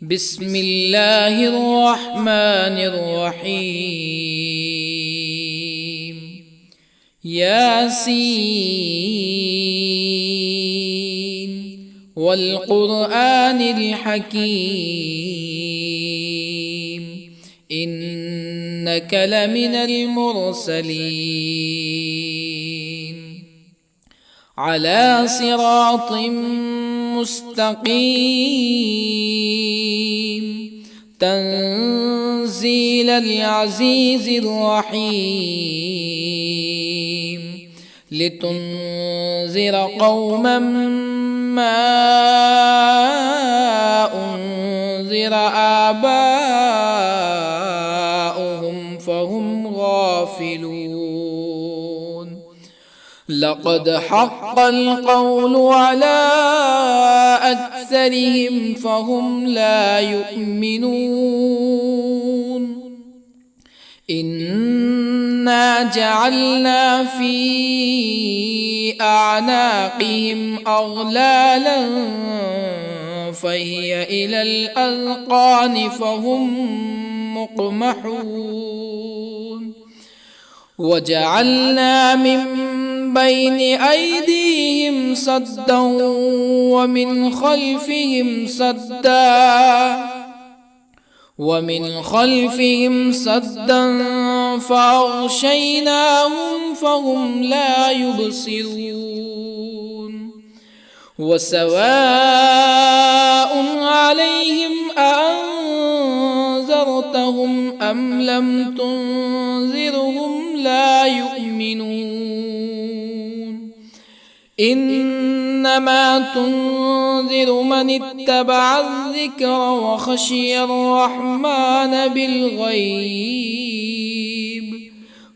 بسم الله الرحمن الرحيم. ياسين والقرآن الحكيم إنك لمن المرسلين على صراط مستقيم تنزيل العزيز الرحيم لتنذر قوما ما أنذر آباؤهم فهم غافلون. لقد حق القول على أكثرهم فهم لا يؤمنون. إنا جعلنا في أعناقهم أغلالا فهي إلى الأذقان فهم مقمحون. وجعلنا من بين أيديهم سدا ومن خلفهم سدا فأغشيناهم فهم لا يبصرون. وسواء عليهم أأنذرتهم أم لم تنذرهم لا يؤمنون. إنما تنذر من اتبع الذكر وخشي الرحمن بالغيب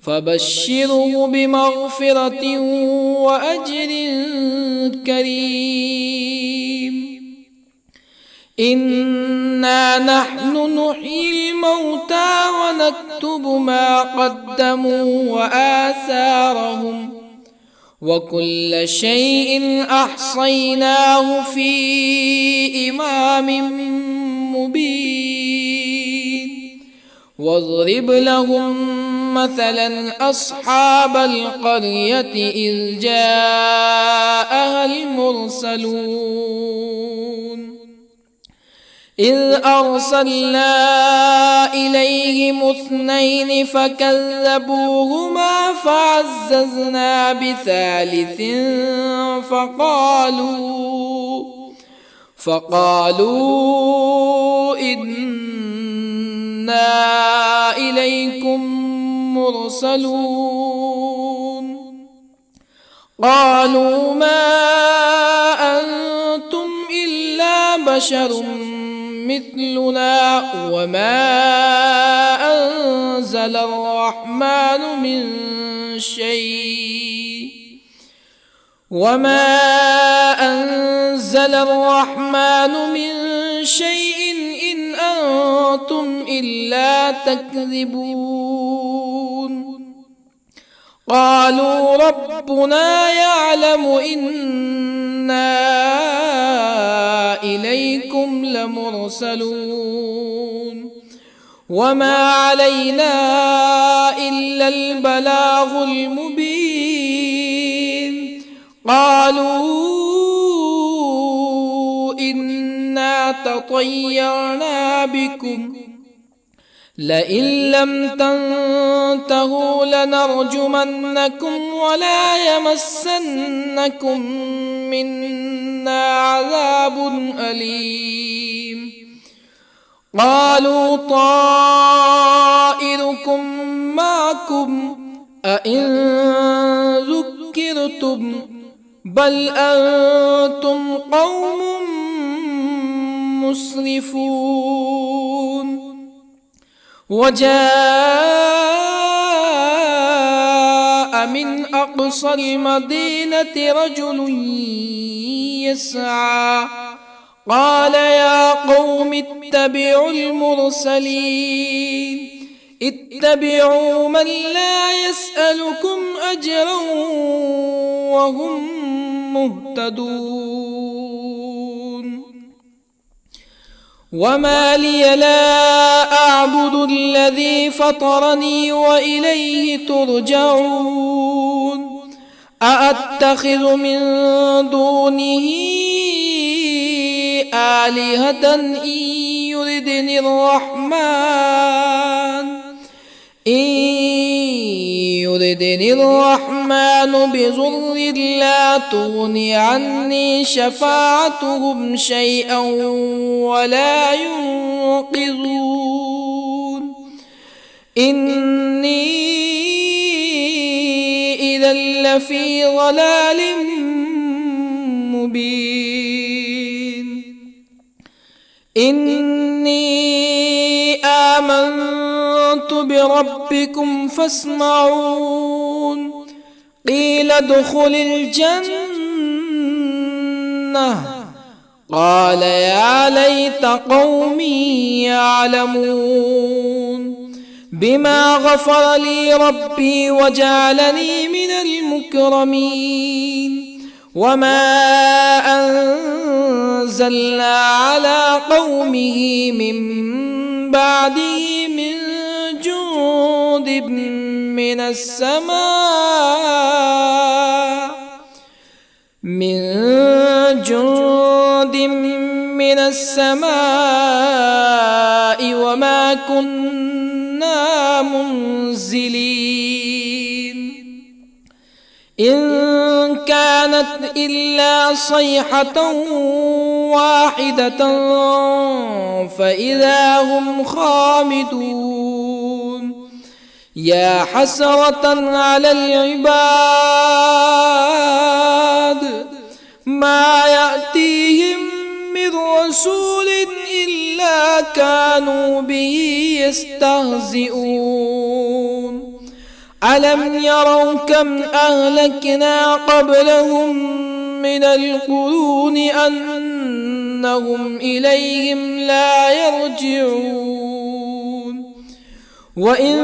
فبشره بمغفرة وأجر كريم. إنا نحن نحيي الموتى ونكتب ما قدموا وآثارهم وكل شيء أحصيناه في إمام مبين. واضرب لهم مثلا أصحاب القرية إذ جاءها المرسلون إذ أرسلنا إليهم اثنين فكذبوهما فعززنا بثالث فقالوا إنا إليكم مرسلون. قالوا ما أنتم إلا بشر مثلنا وما أنزل الرحمن من شيء إن أنتم إلا تكذبون. قالوا ربنا يعلم إنا إليكم لمرسلون وما علينا إلا البلاغ المبين. قالوا إنا تطيرنا بكم لئن لم تنتهوا لنرجمنكم ولا يمسنكم منا عذاب أليم. قالوا طائركم معكم أئن ذكرتم بل أنتم قوم مسرفون. وجاء من أقصى المدينة رجل يسعى قال يا قوم اتبعوا المرسلين اتبعوا من لا يسألكم أجرا وهم مهتدون. وما لي لا أعبد الذي فطرني وإليه ترجعون أأتخذ من دونه آلهة يردني الرحمن بضر لا تغن عني شفاعتهم شيئا ولا ينقذون إني إذا لفي ضلال مبين إني آمنت بربكم فاسمعون قيل ادخل الجنة قال يا ليت قومي يعلمون بما غفر لي ربي وجعلني من المكرمين وما أنزلنا على قومه من بعده من جند من السماء وما كنا منزلين إن كانت إلا صيحة واحدة فإذا هم خامدون يا حسرة على العباد ما يأتيهم من رسول إلا كانوا به يستهزئون ألم يروا كم أهلكنا قبلهم من القرون أنهم إليهم لا يرجعون وإن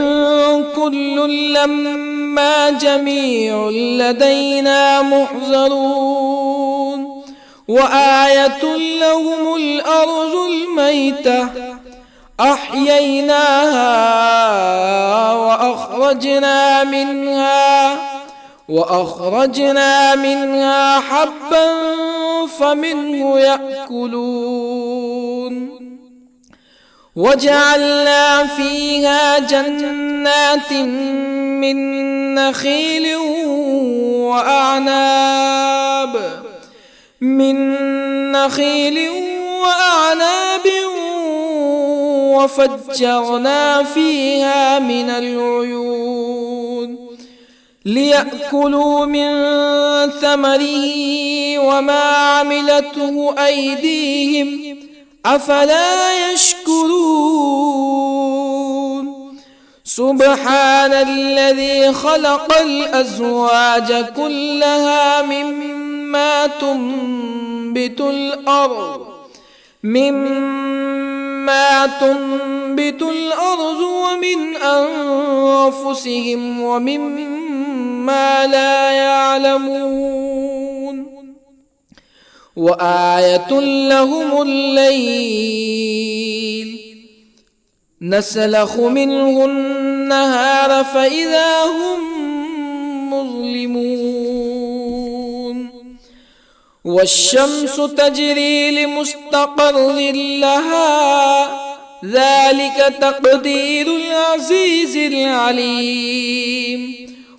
كل لما جميع لدينا محضرون وآية لهم الأرض الميتة أحييناها وأخرجنا منها حبا فمنه يأكلون وجعلنا فيها جنات من نخيل وأعناب وفجرنا فيها من العيون ليأكلوا من ثمره وما عملته أيديهم أفلا يشكرون سبحان الذي خلق الأزواج كلها مما تنبت الأرض ومن أنفسهم ومما لا يعلمون وآية لهم الليل نسلخ منه النهار فإذا هم مظلمون والشمس تجري لمستقر لها ذلك تقدير العزيز العليم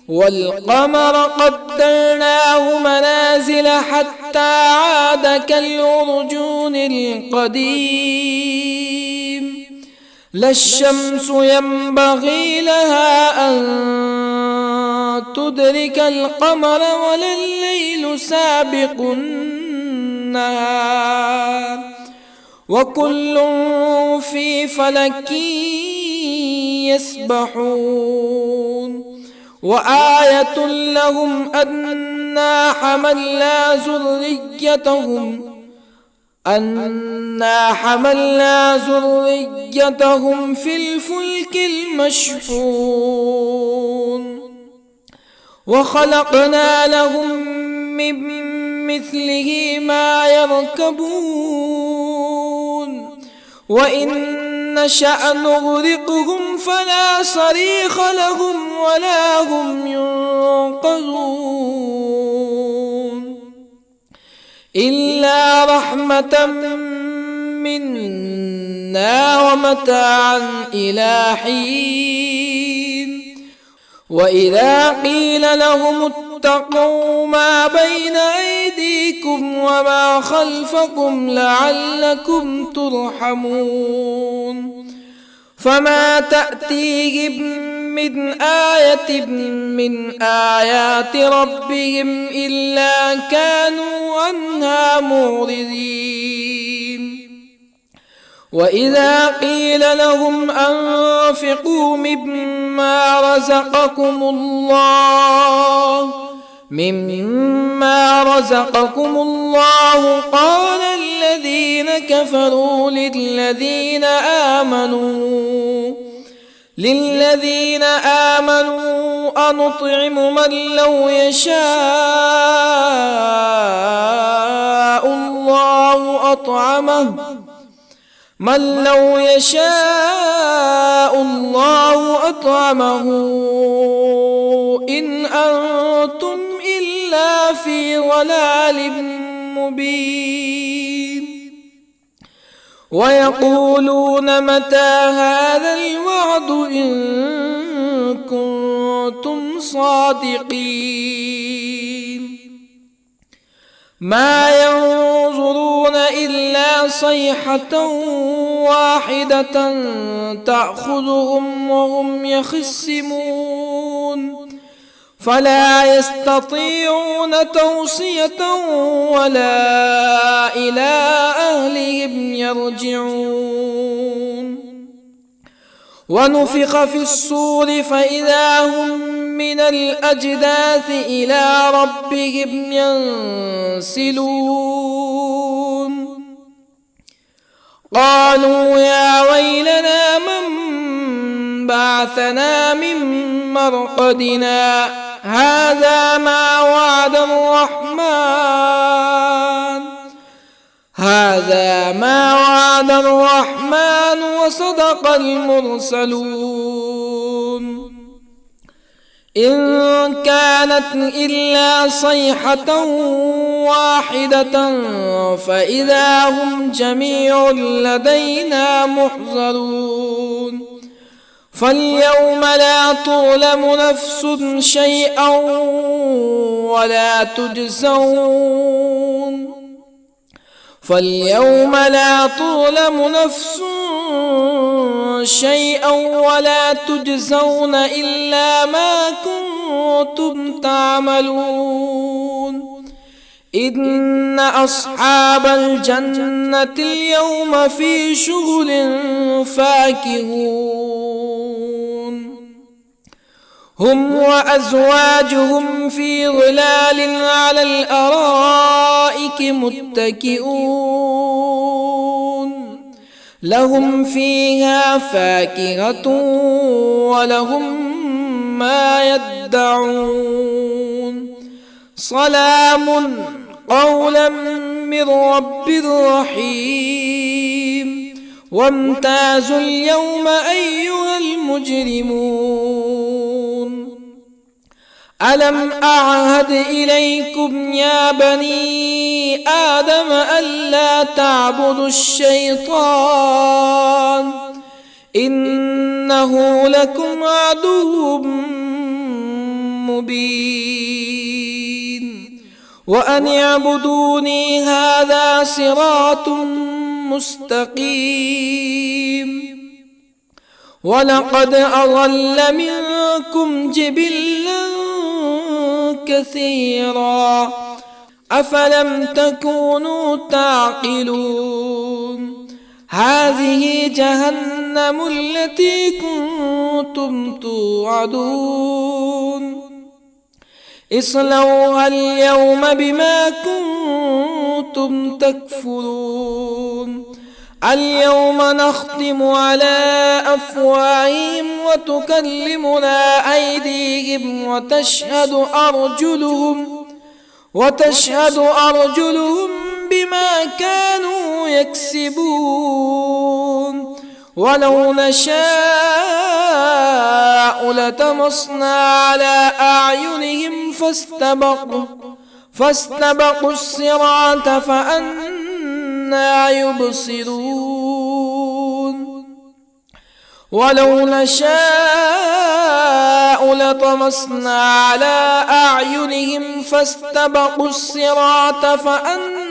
والقمر قدرناه منازل حتى عاد كالعرجون القديم لا الشمس ينبغي لها أن تدرك القمر ولا الليل سابق النهار وكل في فلك يسبحون وآية لهم أنا حملنا ذريتهم في الفلك المشحون وخلقنا لهم من مثله ما يركبون وإن نشأ نغرقهم فلا صريخ لهم ولا هم ينقذون إلا رحمة منا ومتاعا إلى حين وإذا قيل لهم اتقوا ما بين أيديكم وما خلفكم لعلكم ترحمون فما تأتيهم من آية من آيات ربهم إلا كانوا عنها معرضين وإذا قيل لهم أنفقوا مما رزقكم الله قال الذين كفروا للذين آمنوا أنطعم من لو يشاء الله أطعمه إن أنتم إلا في ضلال مبين ويقولون متى هذا الوعد إن كنتم صادقين ما ينظرون إلا صيحة واحدة تأخذهم وهم يخصمون فلا يستطيعون توصية ولا إلى أهلهم يرجعون ونفخ في الصور فإذا هم من الأجداث إلى ربهم ينسلون قالوا يا ويلنا من بعثنا من مرقدنا هذا ما وعد الرحمن وصدق المرسلون إن كانت إلا صيحة واحدة فإذا هم جميع لدينا محضرون فاليوم لا تظلم نفس شيئا ولا تجزون إلا ما كنتم تعملون إن أصحاب الجنة اليوم في شغل فاكهون هم وأزواجهم في ظلال على الأرائك متكئون لهم فيها فاكهة ولهم ما يدعون سلام قولا من رب رحيم وامتازوا اليوم أيها المجرمون ألم أعهد إليكم يا بني آدم ألا تعبدوا الشيطان إنه لكم عدو مبين وأن اعبدوني هذا صراط مستقيم ولقد أضل منكم جبلا كثيرا أفلم تكونوا تعقلون هذه جهنم التي كنتم توعدون اصلوها اليوم بما كنتم تكفرون اليوم نختم على أفواههم وتكلمنا أيديهم وتشهد أرجلهم بما كانوا يكسبون ولو نشاء لطمسنا على أعينهم فاستبقوا الصراط فأنى يبصرون ولو نشاء لطمسنا على أعينهم فاستبقوا الصراط فأنى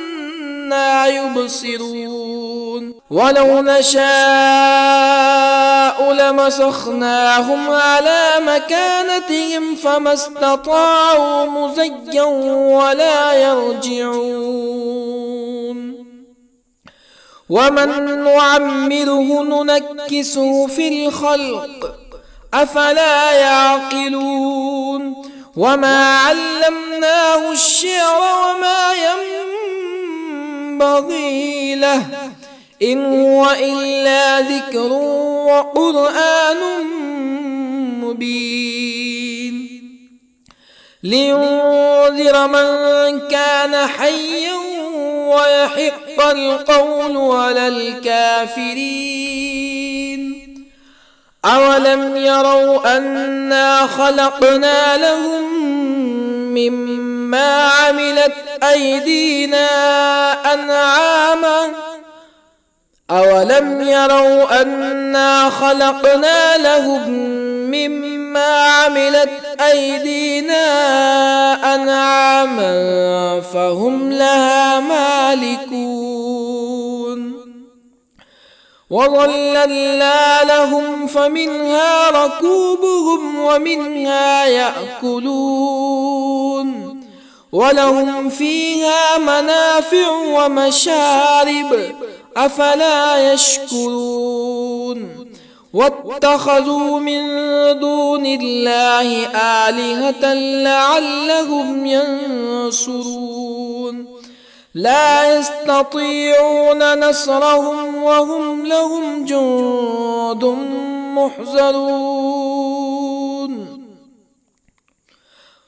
يبصرون ولو نشاء لمسخناهم على مكانتهم فما استطاعوا مزيا ولا يرجعون ومن نعمره ننكسه في الخلق أفلا يعقلون وما علمناه الشعر وما ينبغي له إن هو إلا ذكر وقرآن مبين لينذر من كان حيا ويحق القول على الكافرين أولم يروا أنا خلقنا لهم مما عملت أيدينا أنعاما أولم يروا أنا خلقنا لهم مما عملت أيدينا أنعاما فهم لها مالكون وظللنا لهم فمنها ركوبهم ومنها يأكلون ولهم فيها منافع ومشارب أفلا يشكرون واتخذوا من دون الله آلهة لعلهم ينصرون لا يستطيعون نصرهم وهم لهم جند محضرون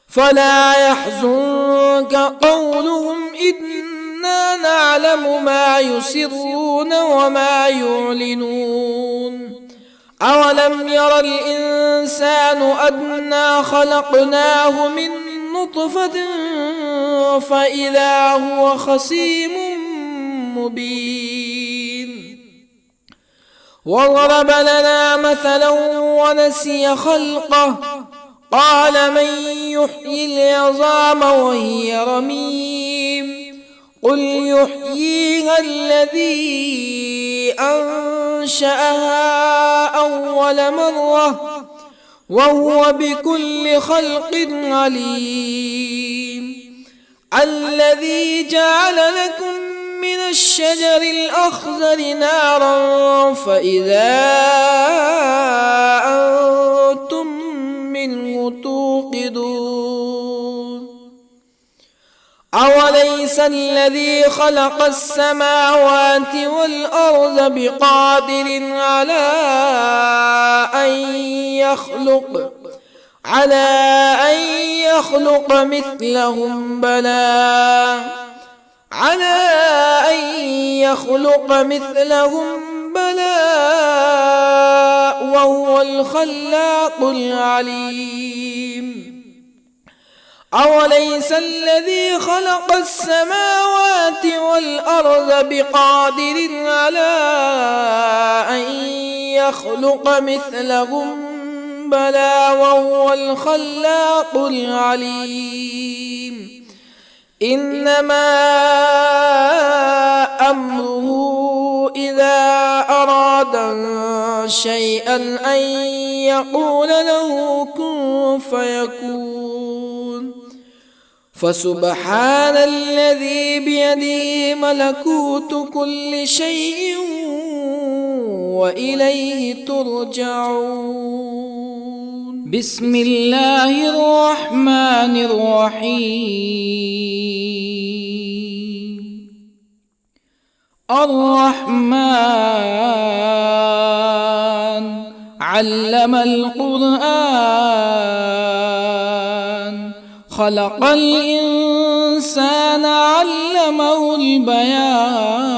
فلا يحزنك قولهم إنا نعلم ما يسرون وما يعلنون أولم ير الإنسان أنا خلقناه من نطفة فإذا هو خصيم مبين وضرب لنا مثلا ونسي خلقه قال من يحيي العظام وهي رميم قل يحييها الذي أنشأها أول مرة وهو بكل خلق عليم الذي جعل لكم من الشجر الأخضر نارا فإذا أنتم منه توقدون أوليس الذي خلق السماوات والأرض بقادر على أن يخلق مثلهم بلى وهو الخلاق العليم أوليس الذي خلق السماوات والأرض بقادر على أن يخلق مثلهم بلى وهو الخلاق العليم إنما أمره إذا أراد شيئا أن يقول له كن فيكون فسبحان الذي بيده ملكوت كل شيء وإليه ترجعون بسم الله الرحمن الرحيم الرحمن علم القرآن خلق الإنسان علمه البيان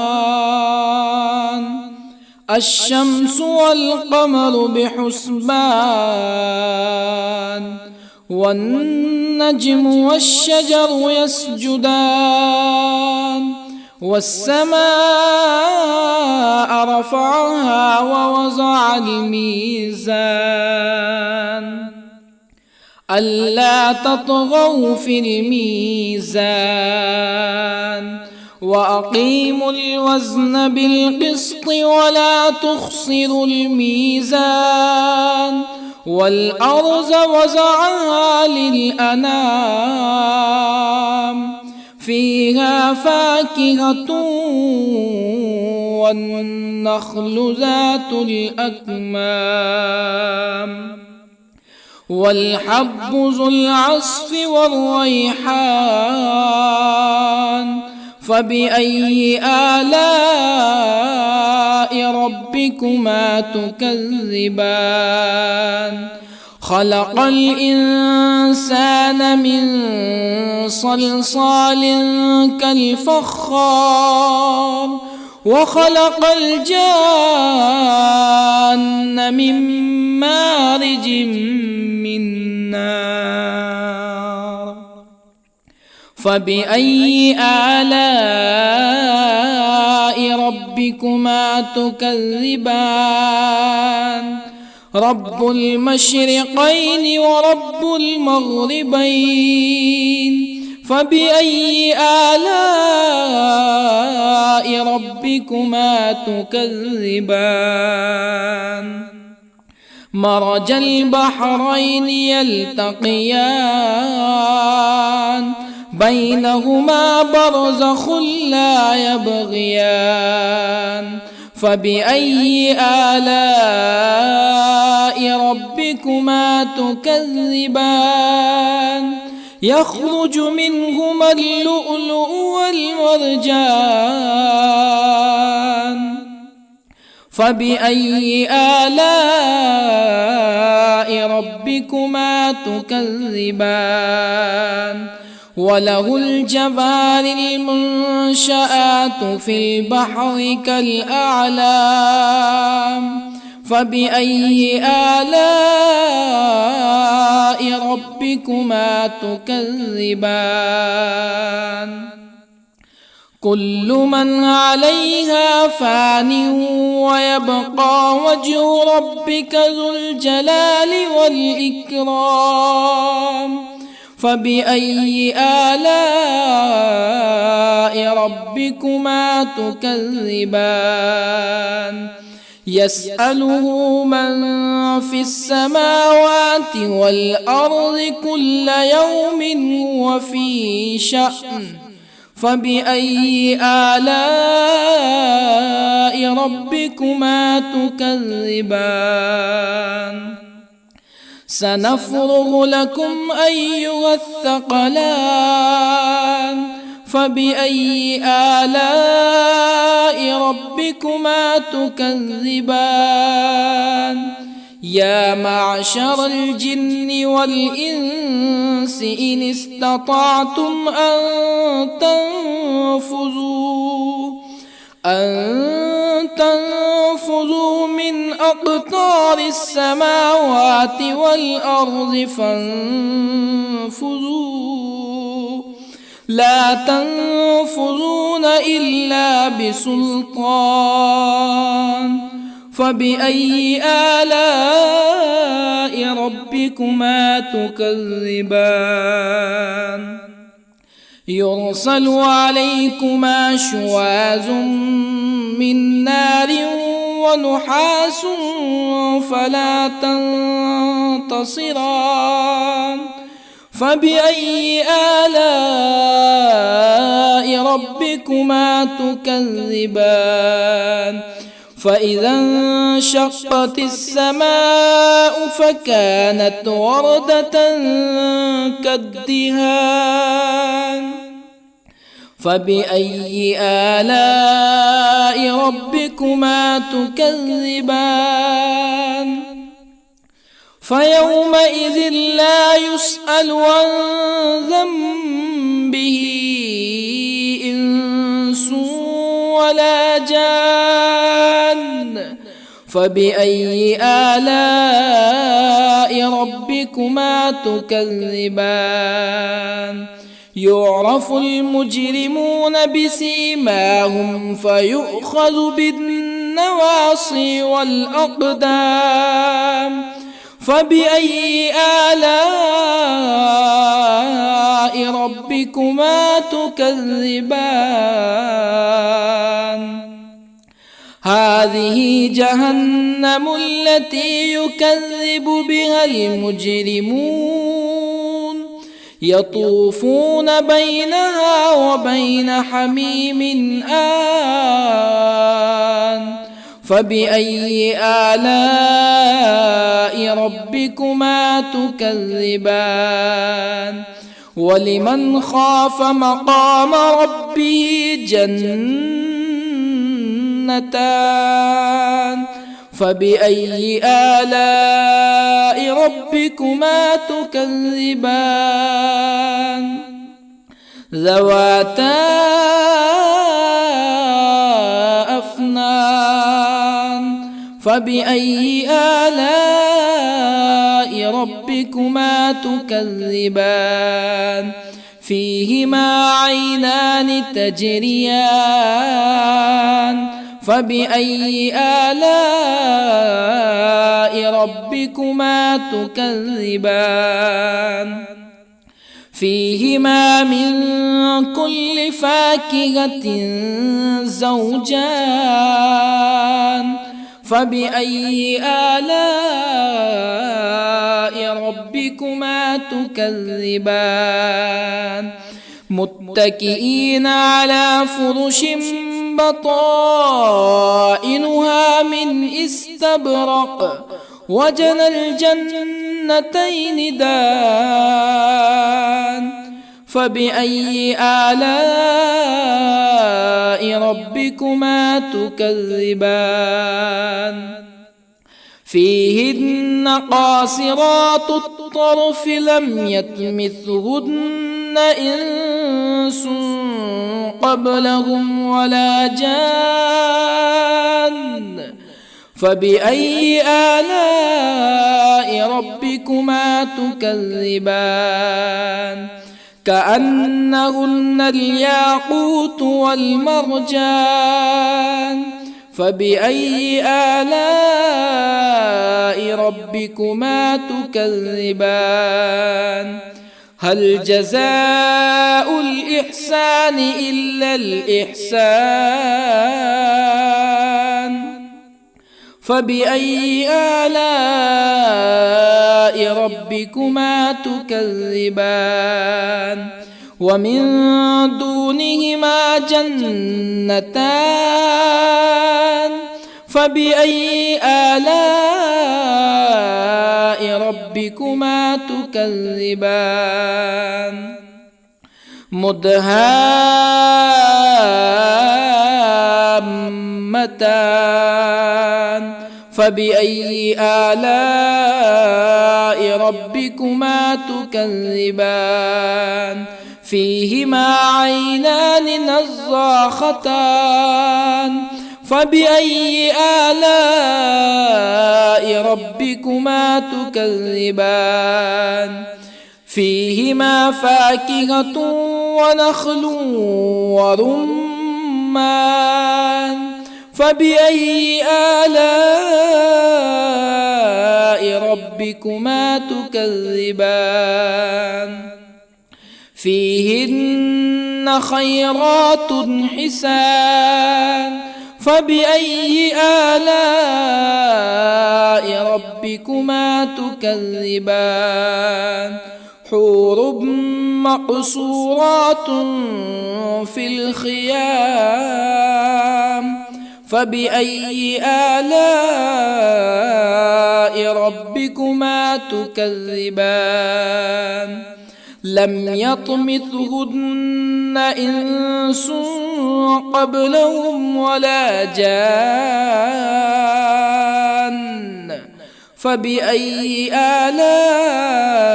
الشمس والقمر بحسبان والنجم والشجر يسجدان والسماء رفعها ووضع الميزان ألا تطغوا في الميزان وأقيموا الوزن بالقسط ولا تخسروا الميزان والأرض وضعها للأنام فيها فاكهة والنخل ذات الأكمام والحب ذو العصف والريحان فبأي آلاء ربكما تكذبان خلق الإنسان من صلصال كالفخار وخلق الجان من مارج من نار فبأي آلاء ربكما تكذبان رب المشرقين ورب المغربين فبأي آلاء ربكما تكذبان مرج البحرين يلتقيان بينهما برزخ لا يبغيان فبأي آلاء ربكما تكذبان يخرج منهما اللؤلؤ والمرجان فبأي آلاء ربكما تكذبان وله الجوار المنشآت في البحر كالأعلام فبأي آلاء ربكما تكذبان كل من عليها فان ويبقى وجه ربك ذو الجلال والإكرام فبأي آلاء ربكما تكذبان يسأله من في السماوات والأرض كل يوم هو في شأن فبأي آلاء ربكما تكذبان سنفرغ لكم أيها الثقلان فبأي آلاء ربكما تكذبان يا معشر الجن والإنس إن استطعتم أن تنفذوا من أقطار السماوات والأرض فانفذوا لا تنفذون إلا بسلطان فبأي آلاء ربكما تكذبان يرسل عليكما شواظ من نار ونحاس فلا تنتصران فبأي آلاء ربكما تكذبان فإذا انشقت السماء فكانت وردة كالدهان فبأي آلاء ربكما تكذبان فيومئذ لا يسأل عن ذنبه إنس ولا جان. فبأي آلاء ربكما تكذبان؟ يعرف المجرمون بسيماهم فيؤخذ بالنواصي والأقدام. فبأي آلاء ربكما تكذبان؟ هذه جهنم التي يكذب بها المجرمون، يطوفون بينها وبين حميم آن. فبأي آلاء ربكما تكذبان؟ ولمن خاف مقام ربه جنتان. فبأي آلاء ربكما تكذبان؟ ذواتا أفنان. فبأي آلاء ربكما تكذبان؟ فيهما عينان تجريان. فبأي آلاء ربكما تكذبان؟ فيهما من كل فاكهة زوجان. فبأي آلاء ربكما تكذبان؟ متكئين على فرش بطائنها من استبرق وجنى الجنتين دان. فبأي آلاء ربكما تكذبان؟ فيهن قاصرات الطرف لم يطمثهن إنس قبلهم ولا جان. فبأي آلاء ربكما تكذبان؟ كأنهن الياقوت والمرجان. فبأي آلاء ربكما تكذبان؟ هل جزاء الإحسان إلا الإحسان؟ فبأي آلاء ربكما تكذبان؟ ومن دونهما جنتان. فبأي آلاء ربكما تكذبان؟ مدهامتان. فبأي آلاء ربكما تكذبان؟ فيهما عينان نضاختان. فبأي آلاء ربكما تكذبان؟ فيهما فاكهة ونخل ورمان. فبأي آلاء ربكما تكذبان؟ فيهن خيرات حسان. فبأي آلاء ربكما تكذبان؟ حور مقصورات في الخيام. فبأي آلاء ربكما تكذبان؟ لم يطمثهن إنس قبلهم ولا جان. فبأي آلاء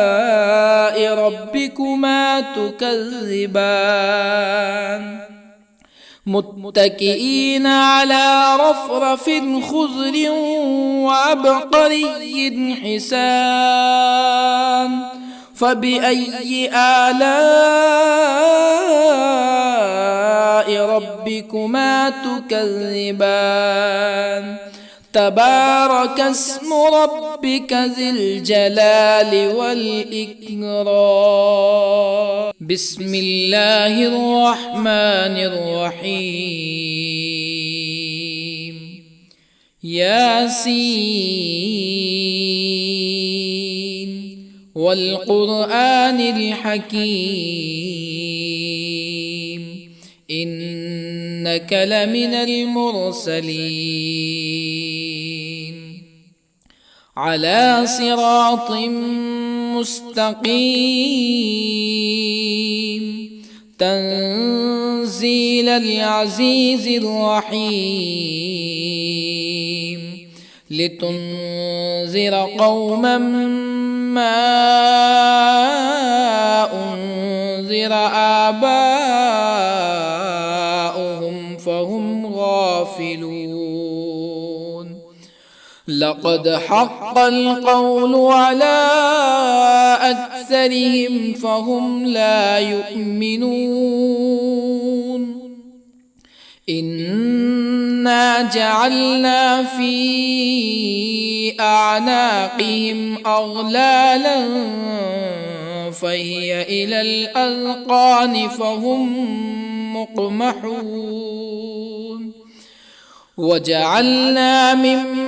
ربكما تكذبان متكئين على رفرف خضر وعبقري حسان فبأي آلاء ربكما تكذبان تبارك اسم ربك ذي الجلال والإكرام بسم الله الرحمن الرحيم ياسين والقرآن الحكيم إنك لمن المرسلين على صراط مستقيم تنزيل العزيز الرحيم لتنذر قوما ما أنذر آباؤهم فهم غافلون لقد حق القول على أكثرهم فهم لا يؤمنون إنا جعلنا في أعناقهم أغلالا فهي إلى الأذقان فهم مقمحون وجعلنا من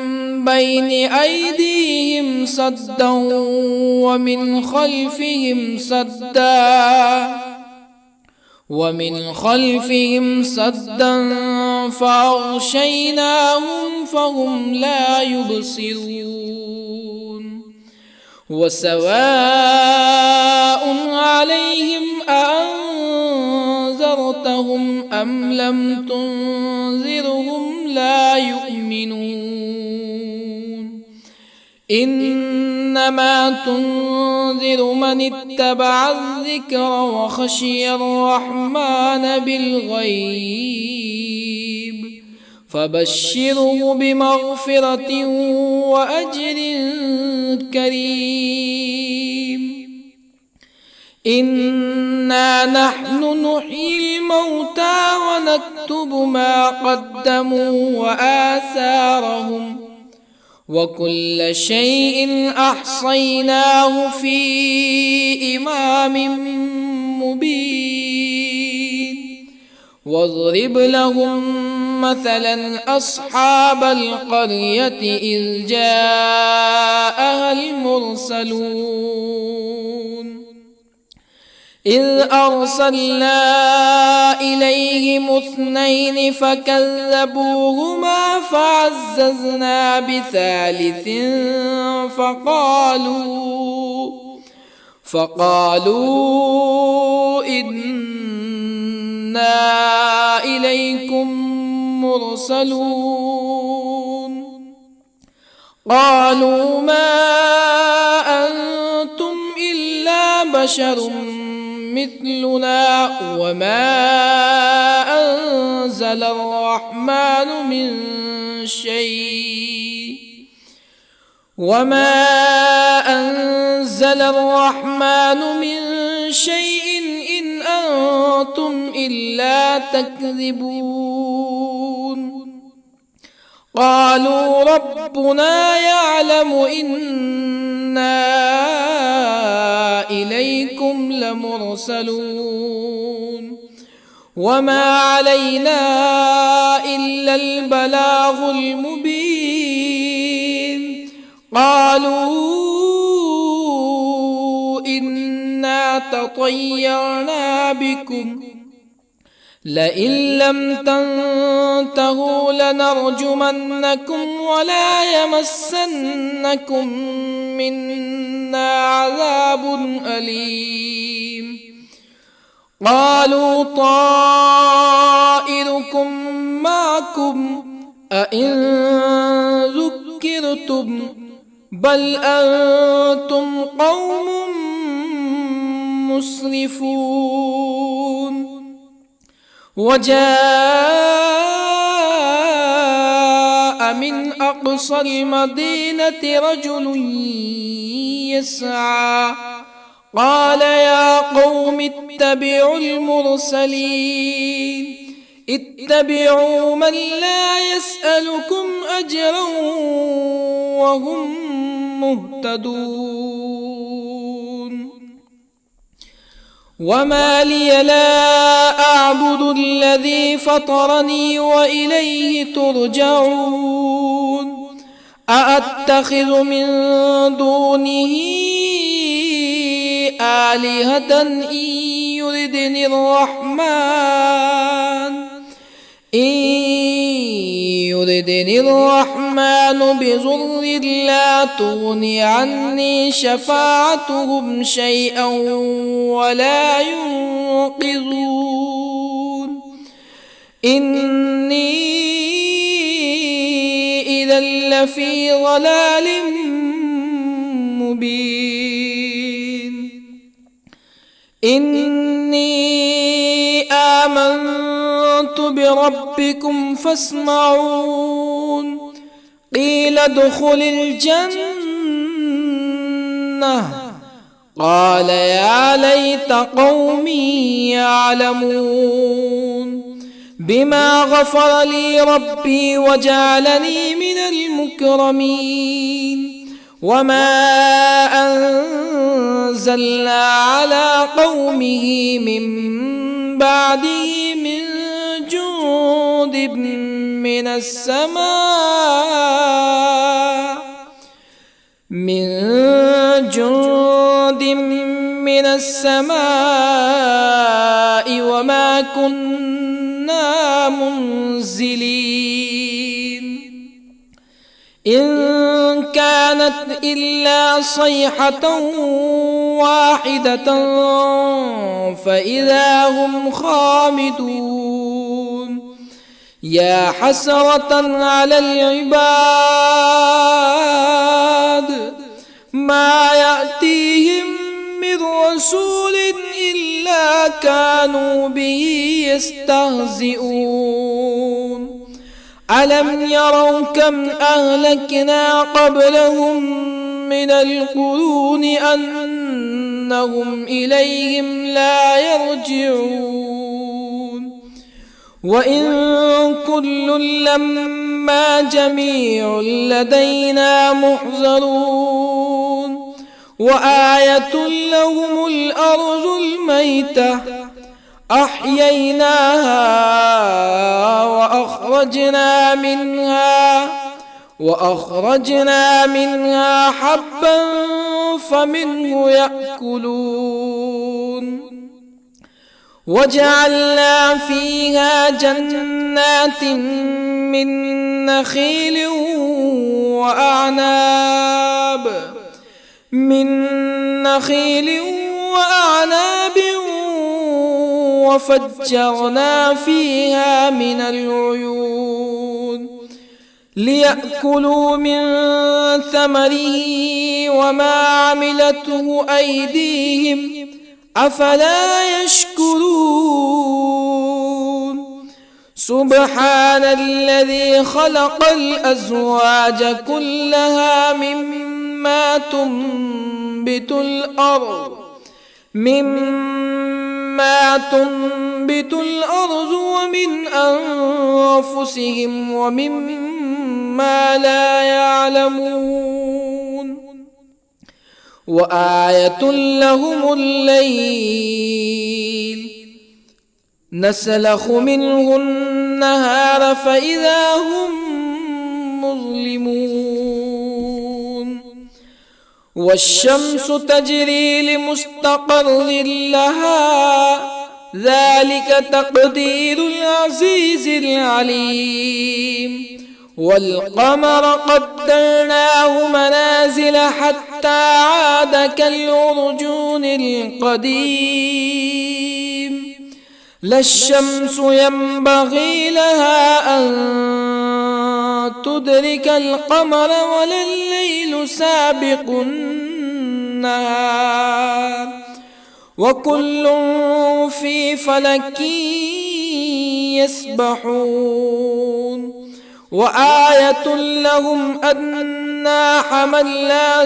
بين أيديهم سدا ومن خلفهم سدا فأغشيناهم فهم لا يبصرون وسواء عليهم أأنذرتهم أم لم تنذرهم لا يؤمنون إنما تنذر من اتبع الذكر وخشي الرحمن بالغيب فبشره بمغفرة وأجر كريم إنا نحن نحيي الموتى ونكتب ما قدموا وآثارهم وكل شيء أحصيناه في إمام مبين واضرب لهم مثلا أصحاب القرية إذ جاءها المرسلون إذ أرسلنا إليهم اثنين فكذبوهما فعززنا بثالث فقالوا إنا إليكم مرسلون قالوا ما أنتم إلا بشر مثلنا وما أنزل الرحمن من شيء إن أنتم إلا تكذبون قالوا ربنا يعلم إنا إليكم لمرسلون وما علينا إلا البلاغ المبين قالوا إنا تطيرنا بكم لئن لم تنتهوا لنرجمنكم ولا يمسنكم منا عذاب أليم قالوا طائركم معكم أئن ذكرتم بل أنتم قوم مسرفون. وجاء من أقصى المدينة رجل يسعى قال يا قوم اتبعوا المرسلين اتبعوا من لا يسألكم أجرا وهم مهتدون. وما لي لا أعبد الذي فطرني وإليه ترجعون. أأتخذ من دونه آلهة إن يردني الرحمن بضر لا تغني عني شفاعتهم شيئا ولا ينقذون. إني إذا لفي ضلال مبين. إني آمنت بربكم فاسمعون. قيل ادخل الجنة قال يا ليت قومي يعلمون. بما غفر لي ربي وجعلني من المكرمين. وما أنزلنا على قومه من بعده من جند من السماء وما كنا منزلين. إن كانت إلا صيحة واحدة فإذا هم خامدون. يا حسرة على العباد ما يأتيهم من رسول إلا كانوا به يستهزئون. ألم يروا كم أهلكنا قبلهم من القرون أنهم إليهم لا يرجعون. وإن كل لما جميع لدينا محضرون. وآية لهم الأرض الميتة أحييناها وأخرجنا منها حبا فمنه يأكلون. وجعلنا فيها جنات من نخيل وأعناب وفجرنا فيها من العيون ليأكلوا من ثمره وما عملته أيديهم أفلا يشكرون. سبحان الذي خلق الأزواج كلها مما تنبت الأرض ومن أنفسهم ومما لا يعلمون. وآية لهم الليل نسلخ منه النهار فإذا هم مظلمون. والشمس تجري لمستقر لها ذلك تقدير العزيز العليم. والقمر قدرناه منازل حتى عاد كالعرجون القديم. لا الشمس ينبغي لها أن تدرك القمر ولا الليل سابق النهار وكل في فلك يسبحون وآية لهم أنا حملنا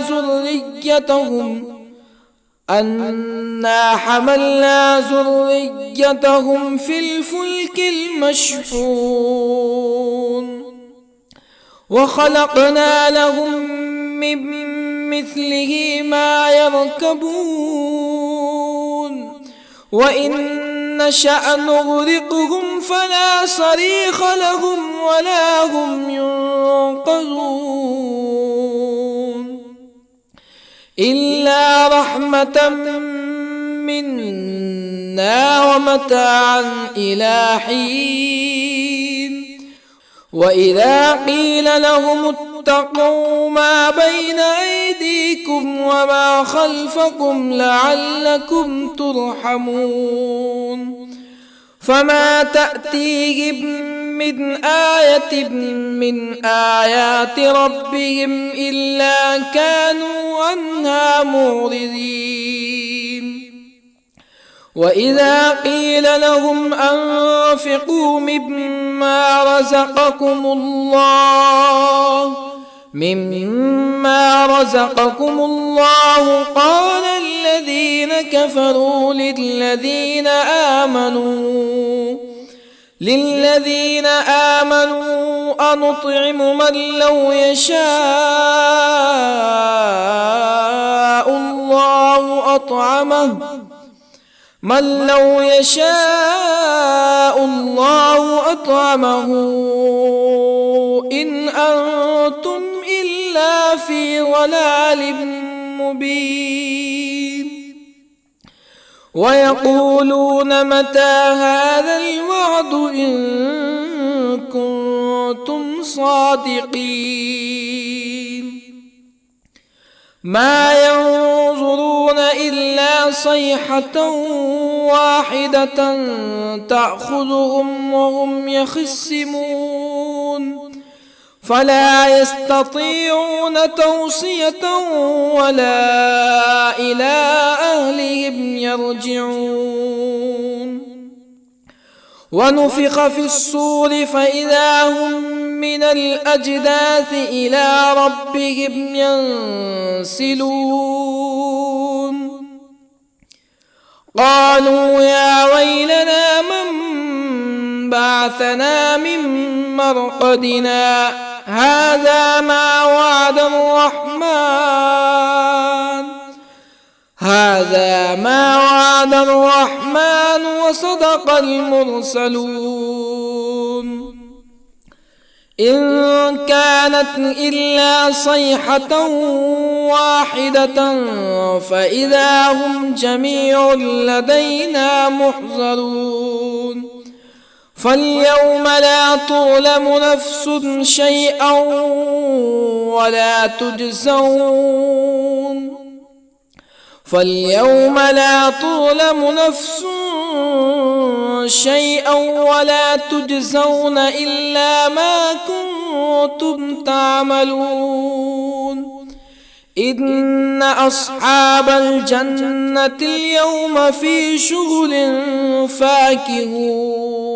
ذريتهم في الفلك المشحون وخلقنا لهم من مثله ما يركبون وإن نشأ نغرقهم فلا صريخ لهم ولا هم ينقذون إلا رحمة منا ومتاعا إلى حين وإذا قيل لهم اتقوا ما بين أيديكم وما خلفكم لعلكم ترحمون فما تأتيهم من آية من آيات ربهم إلا كانوا عنها معرضين وإذا قيل لهم أنفقوا مما رزقكم الله قال الذين كفروا للذين آمنوا أنطعم من لو يشاء الله أطعمه إن أنتم إلا في ضلال مبين ويقولون متى هذا الوعد إن كنتم صادقين ما ينظرون إلا صيحة واحدة تأخذهم وهم يخصمون فلا يستطيعون توصية ولا إلى أهلهم يرجعون ونفخ في الصور فإذا هم من الأجداث إلى ربهم ينسلون قالوا يا ويلنا من بعثنا من مرقدنا هذا ما وعد الرحمن وصدق المرسلون إن كانت إلا صيحة واحدة فإذا هم جميع لدينا محضرون فاليوم لا تظلم نفس شيئا ولا تجزون إلا ما كنتم تعملون إن أصحاب الجنة اليوم في شغل فاكهون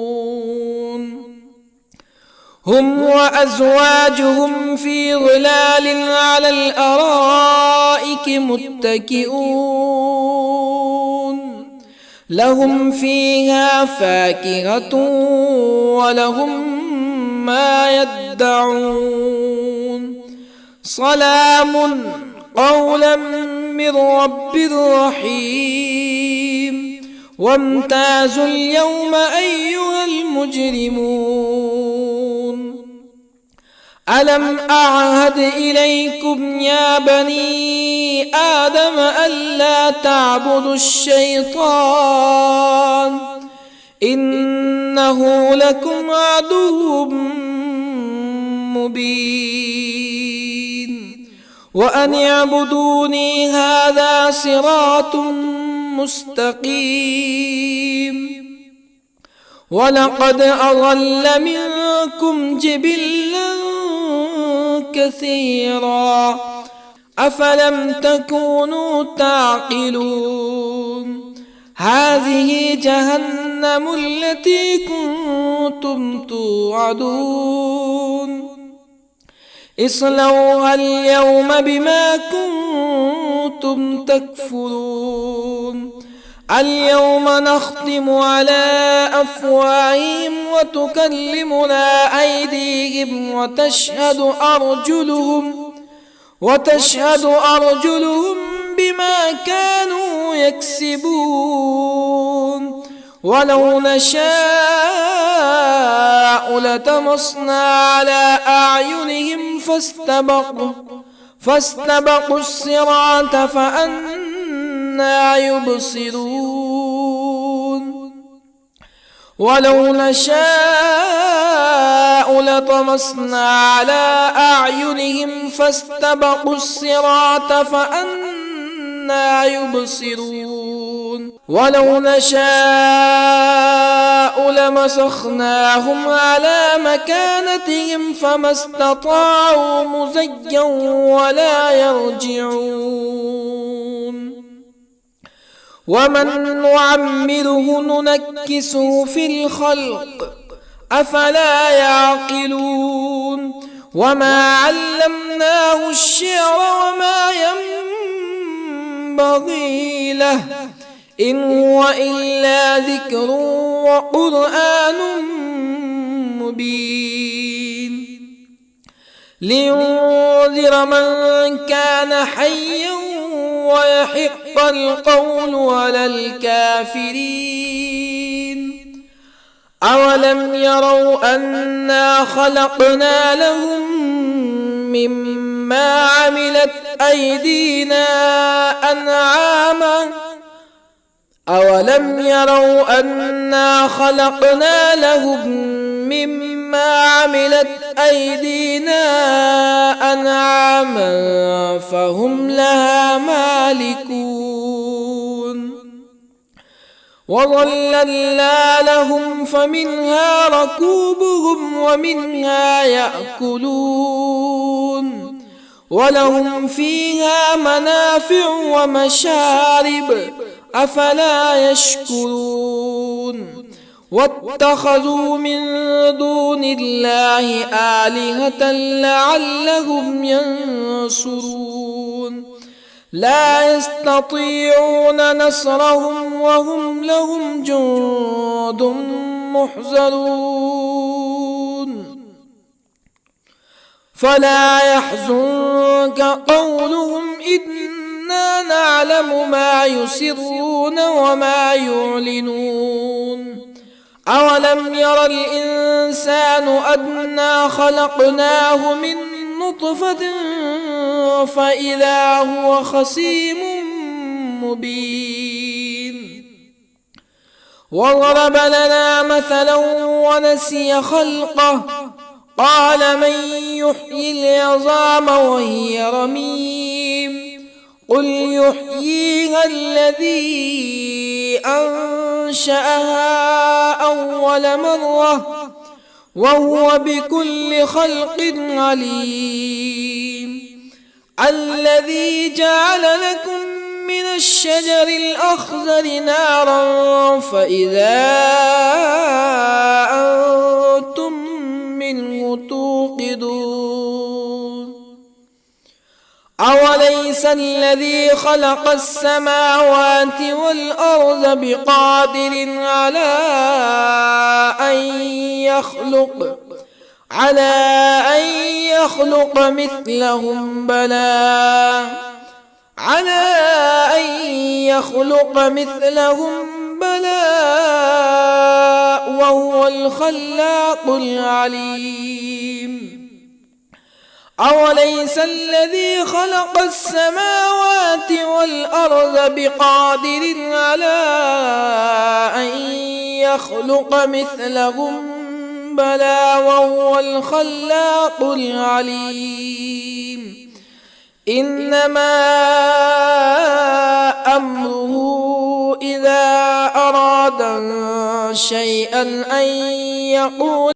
هم وأزواجهم في ظلال على الأرائك متكئون لهم فيها فاكهة ولهم ما يدعون سلام قولا من رب رحيم وامتازوا اليوم أيها المجرمون ألم أعهد إليكم يا بني آدم ألا تعبدوا الشيطان إنه لكم عدو مبين وأن اعبدوني هذا صراط مستقيم ولقد أضل منكم جبلا كثيرا أفلم تكونوا تعقلون هذه جهنم التي كنتم توعدون اصلوها اليوم بما كنتم تكفرون اليوم نختم على أفواههم وتكلمنا أيديهم وتشهد أرجلهم بما كانوا يكسبون ولو نشاء لطمسنا على أعينهم فاستبقوا الصراط فأنى يبصرون ولو نشاء لطمسنا على أعينهم فاستبقوا الصراط فأنى يبصرون ولو نشاء لمسخناهم على مكانتهم فما استطاعوا مزيا ولا يرجعون ومن نعمره ننكسه في الخلق أفلا يعقلون وما علمناه الشعر وما ينبغي له إن هو إلا ذكر وقرآن مبين لينذر من كان حيا ويحق القول على الكافرين أولم يروا أنا خلقنا لهم مما عملت أيدينا أنعاما أولم يروا أنا خلقنا لهم مما عملت أيدينا أنعاما فهم لها مالكون وظللنا لهم فمنها ركوبهم ومنها يأكلون ولهم فيها منافع ومشارب أفلا يشكرون واتخذوا من دون الله آلهة لعلهم ينصرون لا يستطيعون نصرهم وهم لهم جند محضرون فلا يحزنك قولهم إنا نعلم ما يسرون وما يعلنون أولم ير الإنسان أنا خلقناه من نطفة فإذا هو خصيم مبين وضرب لنا مثلا ونسي خلقه قال من يحيي العظام وهي رميم قل يحييها الذي أنشأها أول مرة وهو بكل خلق عليم الذي جعل لكم من الشجر الأخضر نارا فإذا أنتم منه توقدون أوليس الذي خلق السماوات والأرض بقادر على أن يخلق مثلهم بلى وهو الخلاق العليم أوليس الذي خلق السماوات والأرض بقادر على أن يخلق مثلهم بلى وهو الخلاق العليم إنما أمره إذا أراد شيئا أن يقول